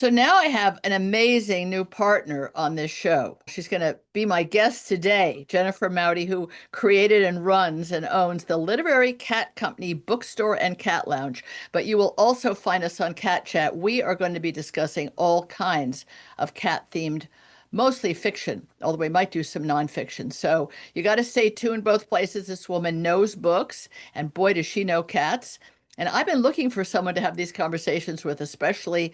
So now I have an amazing new partner on this show. She's going to be my guest today, Jennifer Mowdy, who created and runs and owns the literary cat company Bookstore and Cat Lounge. But you will also find us on Cat Chat. We are going to be discussing all kinds of cat-themed, mostly fiction, although we might do some nonfiction. So you got to stay tuned both places. This woman knows books, and boy, does she know cats. And I've been looking for someone to have these conversations with, especially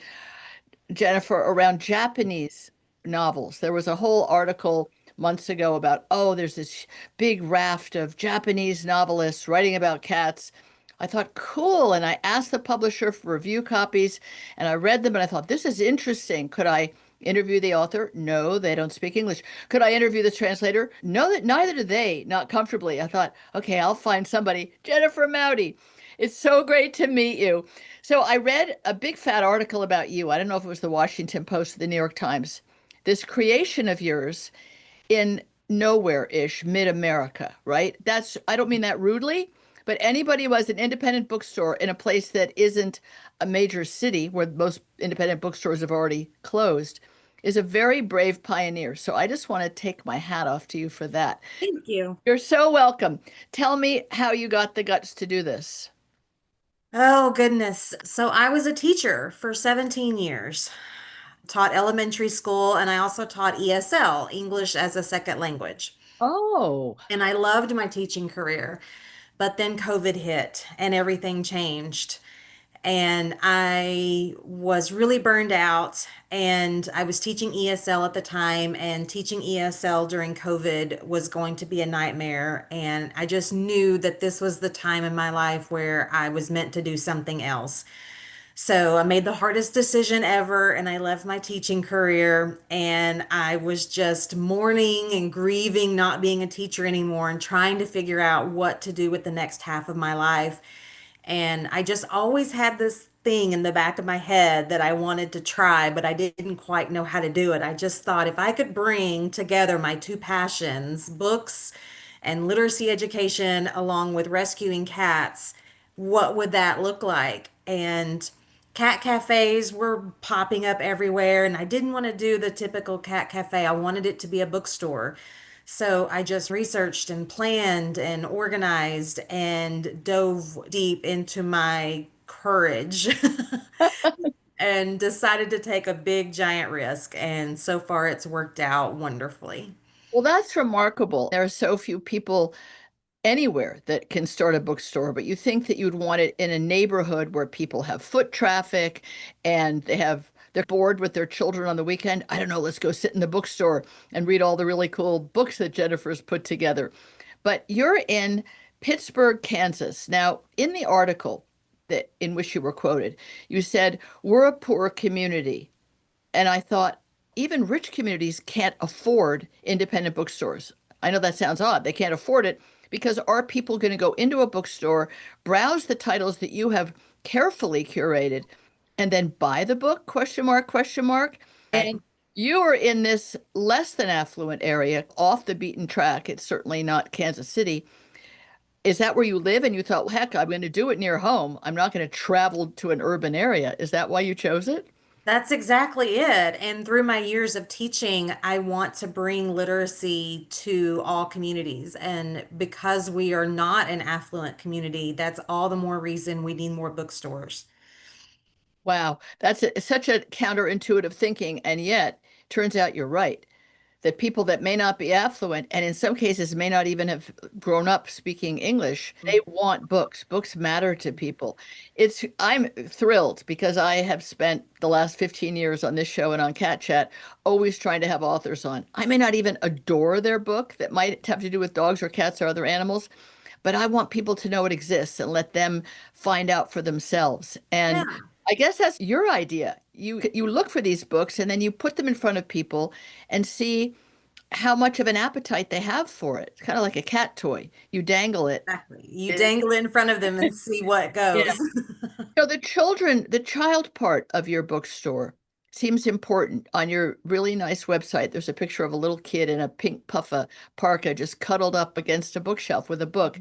Jennifer, around Japanese novels. There was a whole article months ago about, oh, there's this big raft of Japanese novelists writing about cats. I thought, cool. And I asked the publisher for review copies and I read them and I thought, this is interesting. Could I interview the author? No, they don't speak English. Could I interview the translator? No, that neither do they, not comfortably. I thought, okay, I'll find somebody. Jennifer Mowdy. It's so great to meet you. So I read a big fat article about you. I don't know if it was the Washington Post or the New York Times. This creation of yours in nowhere-ish mid-America, right? I don't mean that rudely, but anybody who has an independent bookstore in a place that isn't a major city where most independent bookstores have already closed is a very brave pioneer. So I just want to take my hat off to you for that. Thank you. You're so welcome. Tell me how you got the guts to do this. Oh, goodness. So I was a teacher for 17 years, taught elementary school, and I also taught ESL, English as a Second Language. Oh, And I loved my teaching career. But then COVID hit and everything changed. And I was really burned out. And I was teaching ESL at the time, and teaching ESL during COVID was going to be a nightmare. And I just knew that this was the time in my life where I was meant to do something else. So I made the hardest decision ever and I left my teaching career, and I was just mourning and grieving not being a teacher anymore and trying to figure out what to do with the next half of my life. And I just always had this thing in the back of my head that I wanted to try, but I didn't quite know how to do it. I just thought if I could bring together my two passions, books and literacy education, along with rescuing cats, what would that look like? And cat cafes were popping up everywhere, and I didn't want to do the typical cat cafe. I wanted it to be a bookstore. So I just researched and planned and organized and dove deep into my courage and decided to take a big giant risk. And so far, it's worked out wonderfully. well, that's remarkable. There are so few people anywhere that can start a bookstore, but you think that you'd want it in a neighborhood where people have foot traffic and they're bored with their children on the weekend. I don't know, let's go sit in the bookstore and read all the really cool books that Jennifer's put together. But you're in Pittsburg, Kansas. Now, in the article that in which you were quoted, you said, "We're a poor community." And I thought, even rich communities can't afford independent bookstores. I know that sounds odd. They can't afford it because are people going to go into a bookstore, browse the titles that you have carefully curated, and then buy the book? Question mark, question mark. Right. And you are in this less than affluent area, off the beaten track. It's certainly not Kansas City. Is that where you live? And you thought, well, heck, I'm going to do it near home. I'm not going to travel to an urban area. Is that why you chose it? That's exactly it. And through my years of teaching, I want to bring literacy to all communities. And because we are not an affluent community, that's all the more reason we need more bookstores. Wow, such a counterintuitive thinking, and yet turns out you're right. That people that may not be affluent, and in some cases may not even have grown up speaking English, they want books. Books matter to people. I'm thrilled because I have spent the last 15 years on this show and on Cat Chat, always trying to have authors on. I may not even adore their book that might have to do with dogs or cats or other animals, but I want people to know it exists and let them find out for themselves. And Yeah. I guess that's your idea. You look for these books and then you put them in front of people and see how much of an appetite they have for it. It's kind of like a cat toy. You dangle it. Exactly. You It- dangle it in front of them and see what yeah. goes. So the child part of your bookstore seems important. On your really nice website, there's a picture of a little kid in a pink puffa parka just cuddled up against a bookshelf with a book.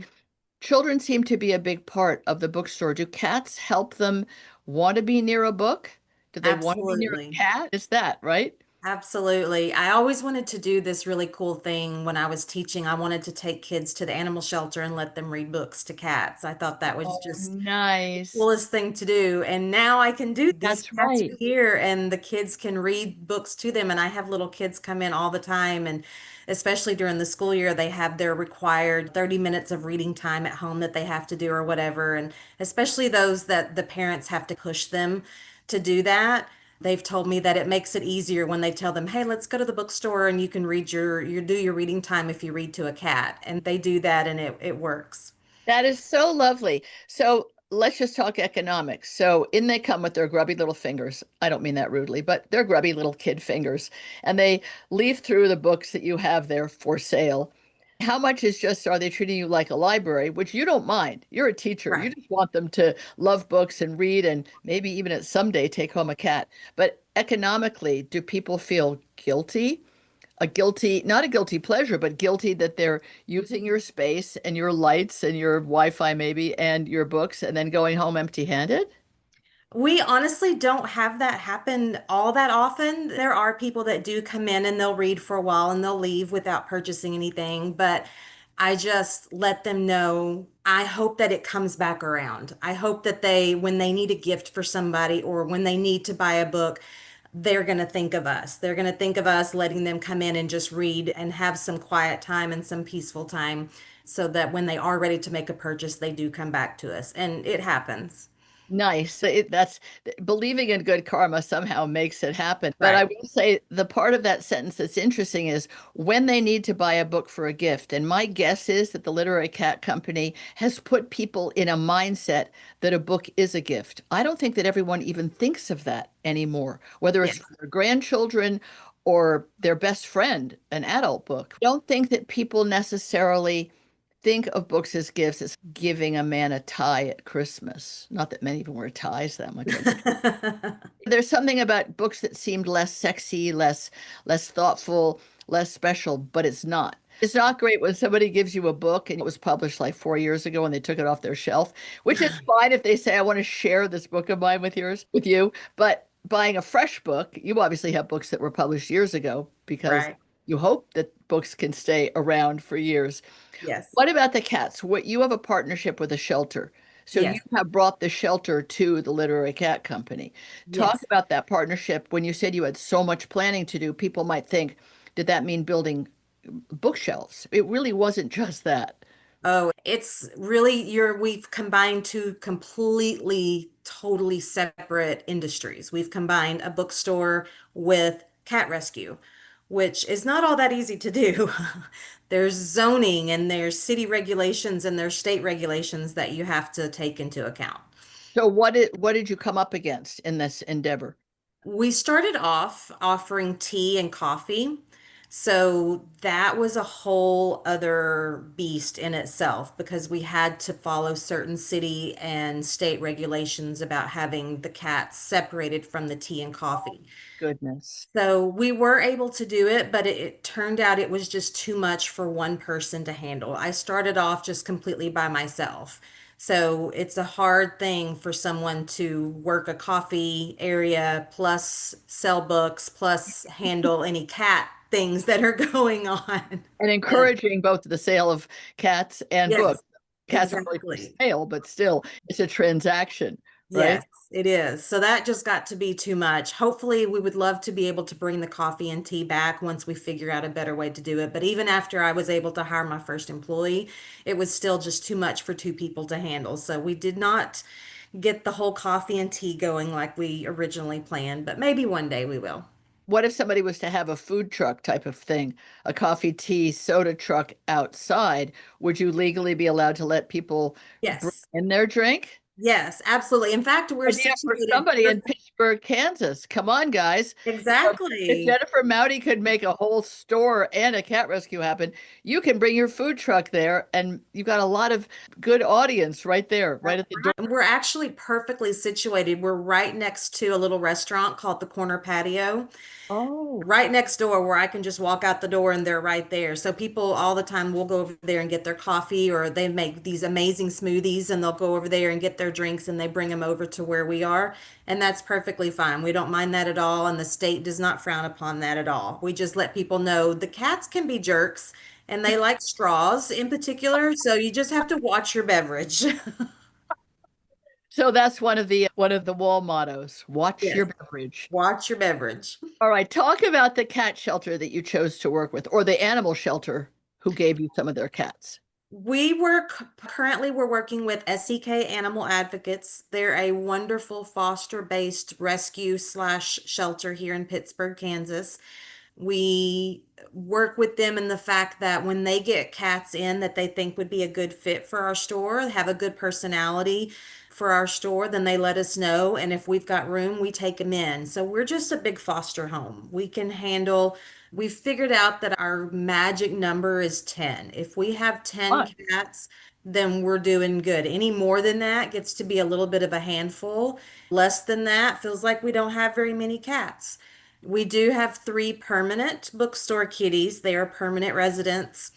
Children seem to be a big part of the bookstore. Do cats help them want to be near a book? Do they want to be near a Absolutely. cat? Is that right? Absolutely. I always wanted to do this really cool thing when I was teaching. I wanted to take kids to the animal shelter and let them read books to cats. I thought that was Oh, just nice. coolest thing to do. And now I can do these That's cats right. are here and the kids can read books to them. And I have little kids come in all the time. And especially during the school year, they have their required 30 minutes of reading time at home that they have to do or whatever. And especially those that the parents have to push them to do that. They've told me that it makes it easier when they tell them, "Hey, let's go to the bookstore and you can read your do your reading time if you read to a cat." And they do that and it works. That is so lovely. So let's just talk economics. So in they come with their grubby little fingers. I don't mean that rudely, but they're grubby little kid fingers. And they leaf through the books that you have there for sale. How much is just, are they treating you like a library, which you don't mind? You're a teacher. You Right. just want them to love books and read and maybe even at someday take home a cat. But economically, do people feel guilty? A guilty, not a guilty pleasure, but guilty that they're using your space and your lights and your Wi-Fi maybe and your books and then going home empty-handed? We honestly don't have that happen all that often. There are people that do come in and they'll read for a while and they'll leave without purchasing anything, but I just let them know I hope that it comes back around. I hope that when they need a gift for somebody or when they need to buy a book, they're going to think of us. They're going to think of us letting them come in and just read and have some quiet time and some peaceful time so that when they are ready to make a purchase, they do come back to us. And it happens. Nice. That's believing in good karma somehow makes it happen. But I Right. will say the part of that sentence that's interesting is when they need to buy a book for a gift. And my guess is that the Literary Cat Company has put people in a mindset that a book is a gift. I don't think that everyone even thinks of that anymore, whether it's Yes. for their grandchildren or their best friend, an adult book. I don't think that people necessarily think of books as gifts as giving a man a tie at Christmas. Not that many of them wear ties that much anymore. There's something about books that seemed less sexy, less thoughtful, less special, but it's not. It's not great when somebody gives you a book and it was published like 4 years ago and they took it off their shelf, which is fine if they say, I want to share this book of mine with you. But buying a fresh book, you obviously have books that were published years ago because Right. you hope that books can stay around for years. Yes. What about the cats? What you have a partnership with a shelter. So you Yes. have brought the shelter to the Literary Cat Company. Talk Yes. about that partnership. When you said you had so much planning to do, people might think, did that mean building bookshelves? It really wasn't just that. Oh, it's really we've combined two completely, totally separate industries. We've combined a bookstore with cat rescue, which is not all that easy to do. There's zoning and there's city regulations and there's state regulations that you have to take into account. So what did you come up against in this endeavor? We started off offering tea and coffee. So that was a whole other beast in itself because we had to follow certain city and state regulations about having the cats separated from the tea and coffee. Goodness. So we were able to do it, but it turned out it was just too much for one person to handle. I started off just completely by myself. So it's a hard thing for someone to work a coffee area plus sell books plus handle any cat things that are going on. And So, encouraging both the sale of cats and yes, books. Cats aren't really for exactly. sale, but still, it's a transaction, right? Yes, it is. So that just got to be too much. Hopefully, we would love to be able to bring the coffee and tea back once we figure out a better way to do it. But even after I was able to hire my first employee, it was still just too much for two people to handle. So we did not get the whole coffee and tea going like we originally planned, but maybe one day we will. What if somebody was to have a food truck type of thing, a coffee, tea, soda truck outside? Would you legally be allowed to let people bring Yes. in their drink? Yes, absolutely. In fact, we're Idea for situated somebody in Pittsburg, Kansas. Come on, guys. If exactly. Jennifer Mowdy could make a whole store and a cat rescue happen, you can bring your food truck there, and you've got a lot of good audience right there, right That's at the door. right. We're actually perfectly situated. We're right next to a little restaurant called the Corner Patio, Oh, right next door where I can just walk out the door and they're right there. So people all the time will go over there and get their coffee or they make these amazing smoothies and they'll go over there and get their drinks and they bring them over to where we are. And that's perfectly fine. We don't mind that at all. And the state does not frown upon that at all. We just let people know the cats can be jerks and they like straws in particular. So you just have to watch your beverage. So that's one of the wall mottos. Watch Yes, your beverage. watch your beverage. All right, talk about the cat shelter that you chose to work with, or the animal shelter who gave you some of their cats. Currently we're working with SEK Animal Advocates. They're a wonderful foster-based rescue slash shelter here in Pittsburg, Kansas. We work with them in the fact that when they get cats in that they think would be a good fit for our store, have a good personality for our store, then they let us know. And if we've got room, we take them in. So we're just a big foster home. We've figured out that our magic number is 10. If we have 10 Fun. cats, then we're doing good. Any more than that gets to be a little bit of a handful. Less than that feels like we don't have very many cats. We do have three permanent bookstore kitties. They are permanent residents.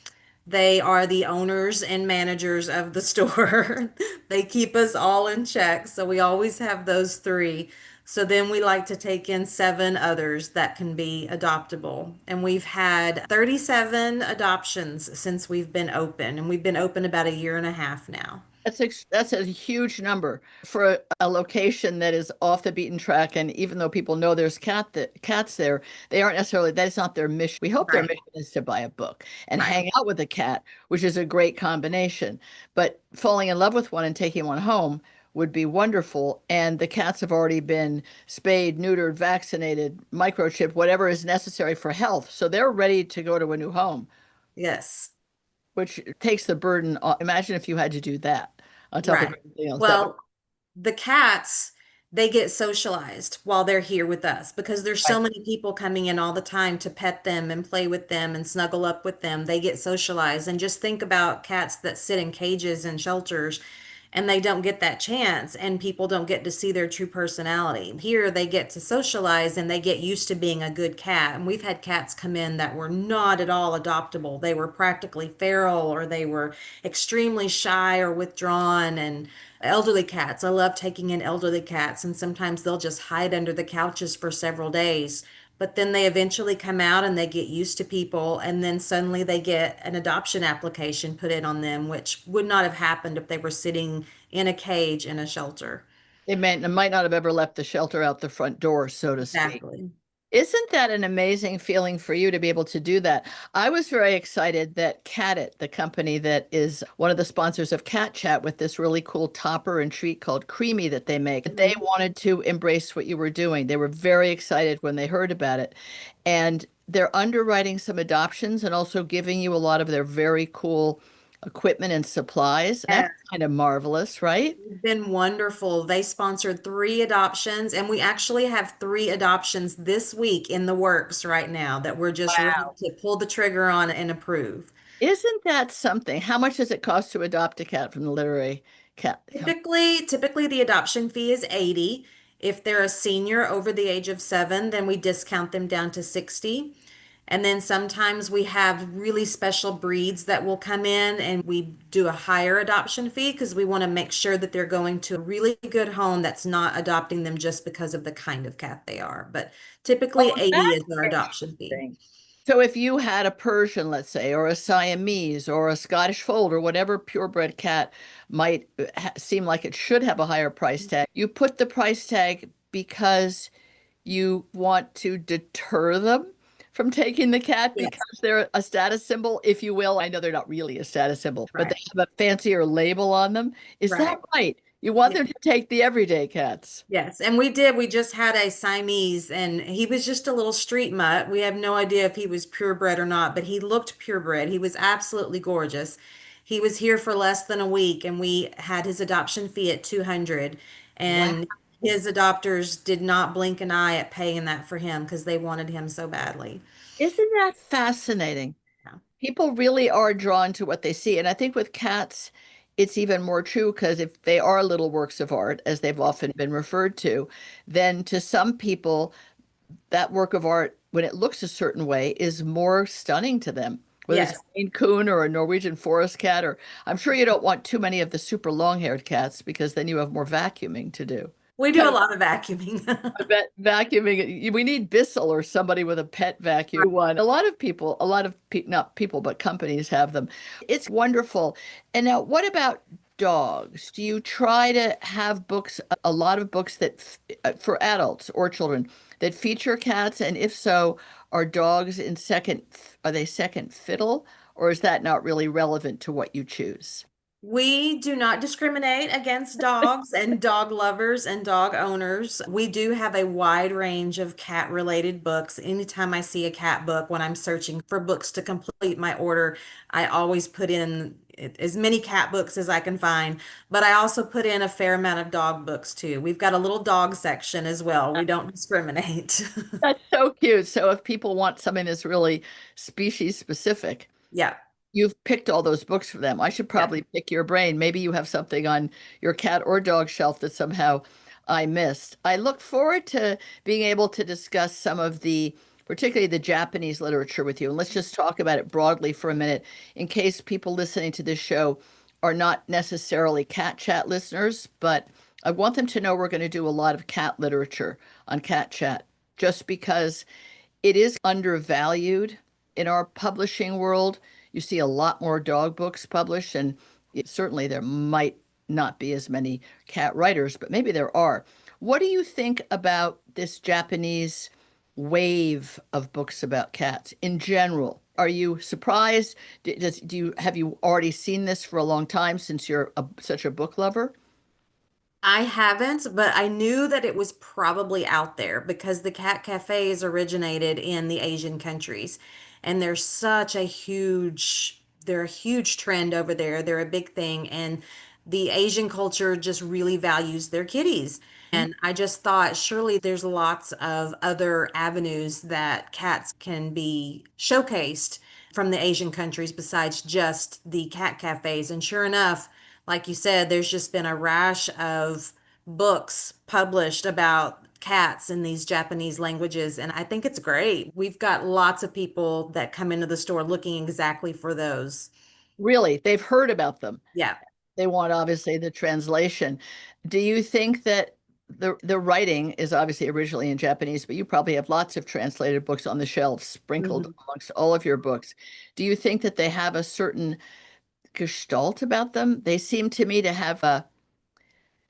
They are the owners and managers of the store. They keep us all in check. So we always have those three. So then we like to take in seven others that can be adoptable. And we've had 37 adoptions since we've been open. And we've been open about a year and a half now. That's a huge number for a location that is off the beaten track. And even though people know there's cats there, they aren't necessarily, that's not their mission. We hope their Right. mission is to buy a book and Right. hang out with a cat, which is a great combination. But falling in love with one and taking one home would be wonderful. And the cats have already been spayed, neutered, vaccinated, microchipped, whatever is necessary for health. So they're ready to go to a new home, Yes. which takes the burden off. Imagine if you had to do that on top of Right. everything else. That would, Well, the cats, they get socialized while they're here with us because there's so right. many people coming in all the time to pet them and play with them and snuggle up with them. They get socialized. And just think about cats that sit in cages and shelters and they don't get that chance and people don't get to see their true personality. Here they get to socialize and they get used to being a good cat. And we've had cats come in that were not at all adoptable. They were practically feral or they were extremely shy or withdrawn and elderly cats. I love taking in elderly cats and sometimes they'll just hide under the couches for several days. But then they eventually come out and they get used to people, and then suddenly they get an adoption application put in on them, which would not have happened if they were sitting in a cage in a shelter. It might not have ever left the shelter out the front door, so to speak. Exactly. Isn't that an amazing feeling for you to be able to do that? I was very excited that Catit, the company that is one of the sponsors of Cat Chat with this really cool topper and treat called Creamy that they make, they Mhm. wanted to embrace what you were doing. They were very excited when they heard about it. And they're underwriting some adoptions and also giving you a lot of their very cool equipment and supplies. That's kind of marvelous, right? It's been wonderful. They sponsored three adoptions, and we actually have three adoptions this week in the works right now that we're just ready Wow. to pull the trigger on and approve. Isn't that something? How much does it cost to adopt a cat from the literary cat company? Typically the adoption fee is 80. If they're a senior over the age of 7, then we discount them down to 60. And then sometimes we have really special breeds that will come in and we do a higher adoption fee because we want to make sure that they're going to a really good home that's not adopting them just because of the kind of cat they are. But typically Oh, 80 is that's our adoption fee. interesting. So if you had a Persian, let's say, or a Siamese, or a Scottish Fold, or whatever purebred cat might seem like it should have a higher price tag, you put the price tag because you want to deter them from taking the cat Yes, because they're a status symbol, if you will. I know they're not really a status symbol, but they right, have a fancier label on them. Is that right. right? You want them to take the everyday cats. Yes, and we did. We just had a Siamese, and he was just a little street mutt. We have no idea if he was purebred or not, but he looked purebred. He was absolutely gorgeous. He was here for less than a week, and we had his adoption fee at 200, Wow. and his adopters did not blink an eye at paying that for him because they wanted him so badly. Isn't that fascinating? Yeah. People really are drawn to what they see. And I think with cats, it's even more true because if they are little works of art, as they've often been referred to, then to some people, that work of art, when it looks a certain way, is more stunning to them. whether it's a Yes, Maine Coon or a Norwegian forest cat, or I'm sure you don't want too many of the super long-haired cats because then you have more vacuuming to do. we do a lot of vacuuming. I bet vacuuming, we need Bissell or somebody with a pet vacuum one. A lot of people, not people, but companies have them. It's wonderful. And now, what about dogs? Do you try to have books, a lot of books for adults or children that feature cats? And if so, are dogs are they second fiddle, or is that not really relevant to what you choose? We do not discriminate against dogs and dog lovers and dog owners. We do have a wide range of cat related books. Anytime I see a cat book, when I'm searching for books to complete my order, I always put in as many cat books as I can find, but I also put in a fair amount of dog books too. We've got a little dog section as well. We don't discriminate. That's so cute. So if people want something that's really species specific, Yeah, you've picked all those books for them. I should yeah. probably pick your brain. Maybe you have something on your cat or dog shelf that somehow I missed. I look forward to being able to discuss particularly the Japanese literature with you. And let's just talk about it broadly for a minute in case people listening to this show are not necessarily cat chat listeners, but I want them to know we're going to do a lot of cat literature on Cat Chat just because it is undervalued in our publishing world. You see a lot more dog books published, and certainly there might not be as many cat writers, but maybe there are. What do you think about this Japanese wave of books about cats in general? Are you surprised? Have you already seen this for a long time since you're such a book lover? I haven't, but I knew that it was probably out there because the cat cafes originated in the Asian countries. And they're a huge trend over there. They're a big thing. And the Asian culture just really values their kitties. And I just thought surely there's lots of other avenues that cats can be showcased from the Asian countries besides just the cat cafes. And sure enough, like you said, there's just been a rash of books published about cats in these Japanese languages, and I think it's great. We've got lots of people that come into the store looking exactly for those. Really, they've heard about them. Yeah. They want obviously the translation. Do you think that the writing is obviously originally in Japanese, but you probably have lots of translated books on the shelves sprinkled Mhm. amongst all of your books. Do you think that they have a certain gestalt about them? They seem to me to have a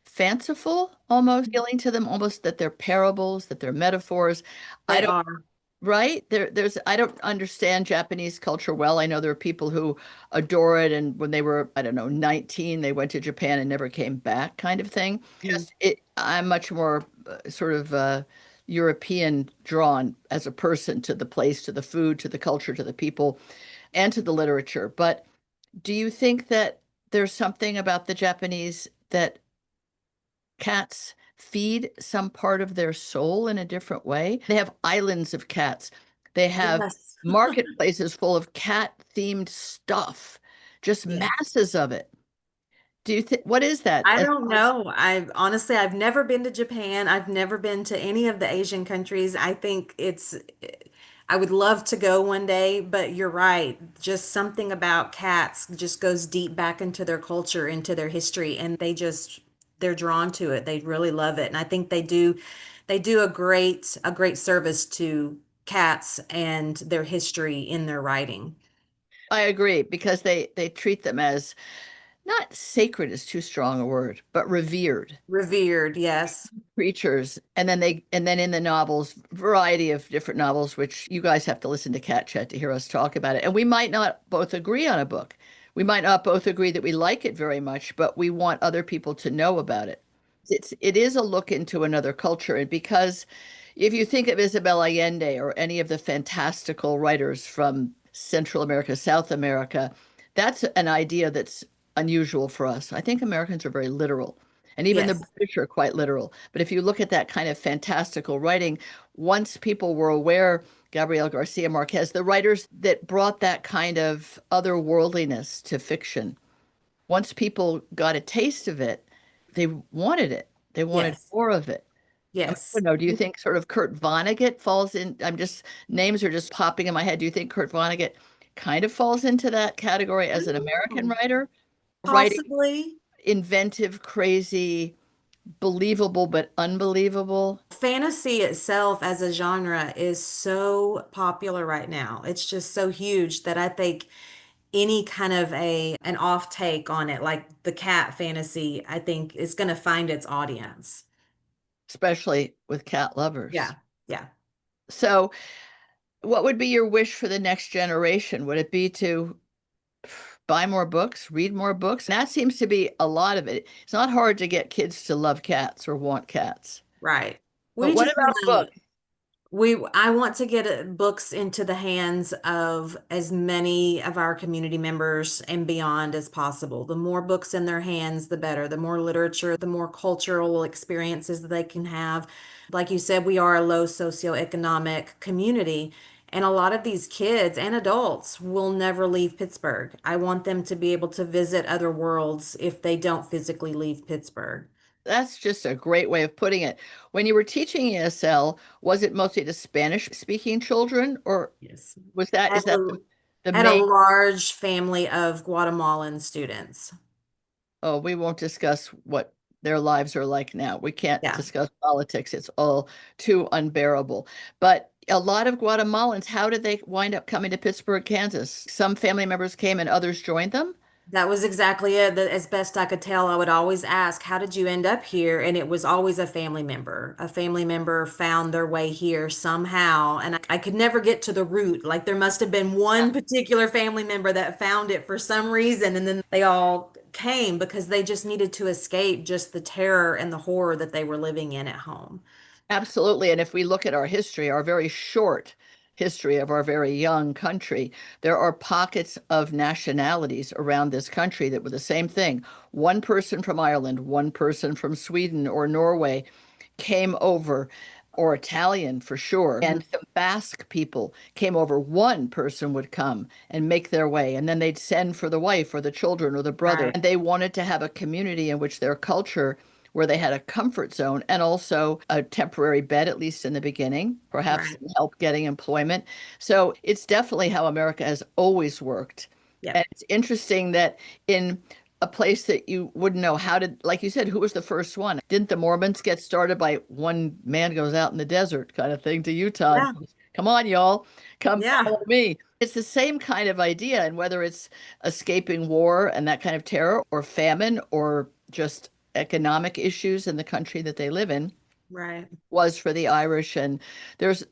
fanciful almost feeling to them, almost that they're parables, that they're metaphors. I They don't are. Right? I don't understand Japanese culture well. I know there are people who adore it, and when they were, I don't know, 19, they went to Japan and never came back, kind of thing. Mhm. I'm much more sort of European drawn as a person to the place, to the food, to the culture, to the people, and to the literature. But do you think that there's something about the Japanese that cats feed some part of their soul in a different way? They have islands of cats. They have Yes. marketplaces full of cat-themed stuff, just Yes. masses of it. Do you think what is that? I don't know. I've never been to Japan. I've never been to any of the Asian countries. I would love to go one day, but you're right. Just something about cats just goes deep back into their culture, into their history, and they're drawn to it. They really love it. And I think they do a great service to cats and their history in their writing. I agree because they treat them as not sacred is too strong a word, but revered Revered, yes. creatures. And then in the novels, variety of different novels, which you guys have to listen to Cat Chat to hear us talk about it. And we might not both agree on a book. We might not both agree that we like it very much, but we want other people to know about it. It is a look into another culture. And because if you think of Isabel Allende or any of the fantastical writers from Central America, South America, that's an idea that's unusual for us. I think Americans are very literal. And even the Yes. British are quite literal. But if you look at that kind of fantastical writing, once people were aware, Gabriel Garcia Marquez, the writers that brought that kind of otherworldliness to fiction, once people got a taste of it, they wanted it. They wanted Yes. more of it. I Yes. don't know. Do you think sort of Kurt Vonnegut falls in? Names are just popping in my head. Do you think Kurt Vonnegut kind of falls into that category as an American Oh, writer, writing possibly. inventive, crazy, believable but unbelievable. Fantasy itself as a genre is so popular right now. It's just so huge that I think any kind of a an off take on it, like the cat fantasy, I think is going to find its audience. Especially with cat lovers. Yeah. Yeah. So, what would be your wish for the next generation? Would it be to buy more books, read more books? That seems to be a lot of it. It's not hard to get kids to love cats or want cats. Right. But We what just about want books? I want to get books into the hands of as many of our community members and beyond as possible. The more books in their hands, the better. The more literature, the more cultural experiences that they can have. Like you said, we are a low socioeconomic community, and a lot of these kids and adults will never leave Pittsburgh. I want them to be able to visit other worlds if they don't physically leave Pittsburgh. That's just a great way of putting it. When you were teaching ESL, was it mostly to Spanish speaking children, or Yes. was that, Had is that the had a main? large family of Guatemalan students. Oh, we won't discuss what their lives are like now. We can't Yeah, discuss politics. It's all too unbearable. But a lot of Guatemalans, how did they wind up coming to Pittsburgh, Kansas? Some family members came and others joined them. that was exactly it. As best I could tell, I would always ask, "How did you end up here?" And it was always a family member. A family member found their way here somehow, and I could never get to the root. Like there must have been one particular family member that found it for some reason, and then they all came because they just needed to escape just the terror and the horror that they were living in at home. Absolutely. And if we look at our history, our very short history of our very young country, there are pockets of nationalities around this country that were the same thing. One person from Ireland, one person from Sweden or Norway came over, or Italian for sure. Mhm. And the Basque people came over. One person would come and make their way, and then they'd send for the wife or the children or the brother. Right, And they wanted to have a community in which their culture, where they had a comfort zone and also a temporary bed, at least in the beginning, perhaps right. some help getting employment. So it's definitely how America has always worked. And Yep. it's interesting that in a place that you wouldn't know how did, like you said, who was the first one? Didn't the Mormons get started by one man goes out in the desert kind of thing to Utah and Yeah, says, come on, y'all, come yeah, follow me. It's the same kind of idea. And whether it's escaping war and that kind of terror or famine or just economic issues in the country that they live in, right. was for the Irish. And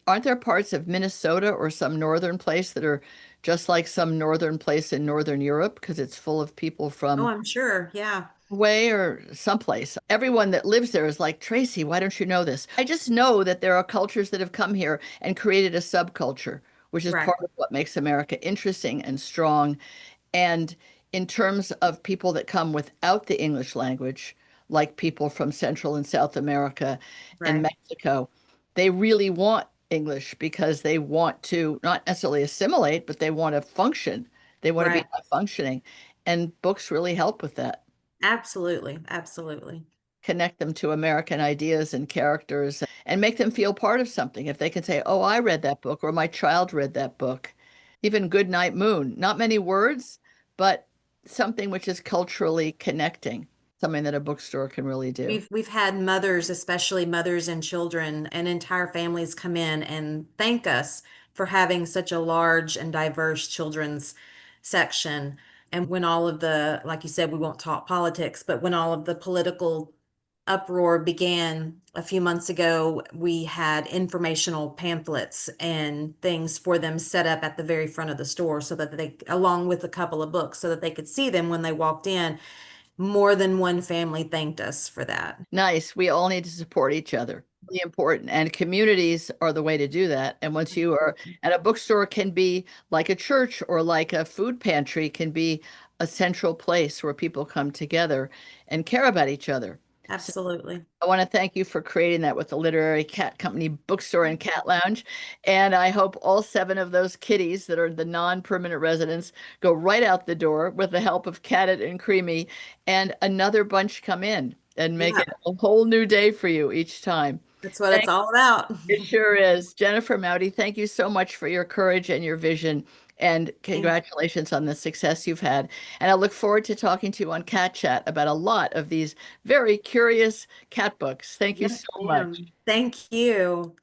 aren't there parts of Minnesota or some northern place that are just like some northern place in Northern Europe because it's full of people Oh, from I'm sure. Yeah, way or someplace. Everyone that lives there is like, Tracy, why don't you know this? I just know that there are cultures that have come here and created a subculture, which is right, part of what makes America interesting and strong. And in terms of people that come without the English language, like people from Central and South America and right, Mexico, they really want English because they want to not necessarily assimilate, but they want to function. They want to be right. functioning. And books really help with that, Absolutely, absolutely. connect them to American ideas and characters and make them feel part of something. If they can say, oh, I read that book or my child read that book. Even Good Night Moon, not many words, but something which is culturally connecting, something that a bookstore can really do. We've had mothers, especially mothers and children, and entire families come in and thank us for having such a large and diverse children's section. And when all of the, like you said, we won't talk politics, but when all of the political uproar began a few months ago, we had informational pamphlets and things for them set up at the very front of the store so that they, along with a couple of books, so that they could see them when they walked in. More than one family thanked us for that. Nice. We all need to support each other. Really important. And communities are the way to do that. And once you are at a bookstore can be like a church or like a food pantry can be a central place where people come together and care about each other. So Absolutely. I want to thank you for creating that with the Literary Cat Company Bookstore and Cat Lounge. And I hope all seven of those kitties that are the non-permanent residents go right out the door with the help of Catted and Creamy, and another bunch come in and make Yeah, it a whole new day for you each time. that's what it's Thank all about. It sure is. Jennifer Mowdy, thank you so much for your courage and your vision And Thank congratulations on the success you've had. And I look forward to talking to you on Cat Chat about a lot of these very curious cat books. Thank you Yes, so much. ma'am. Thank you.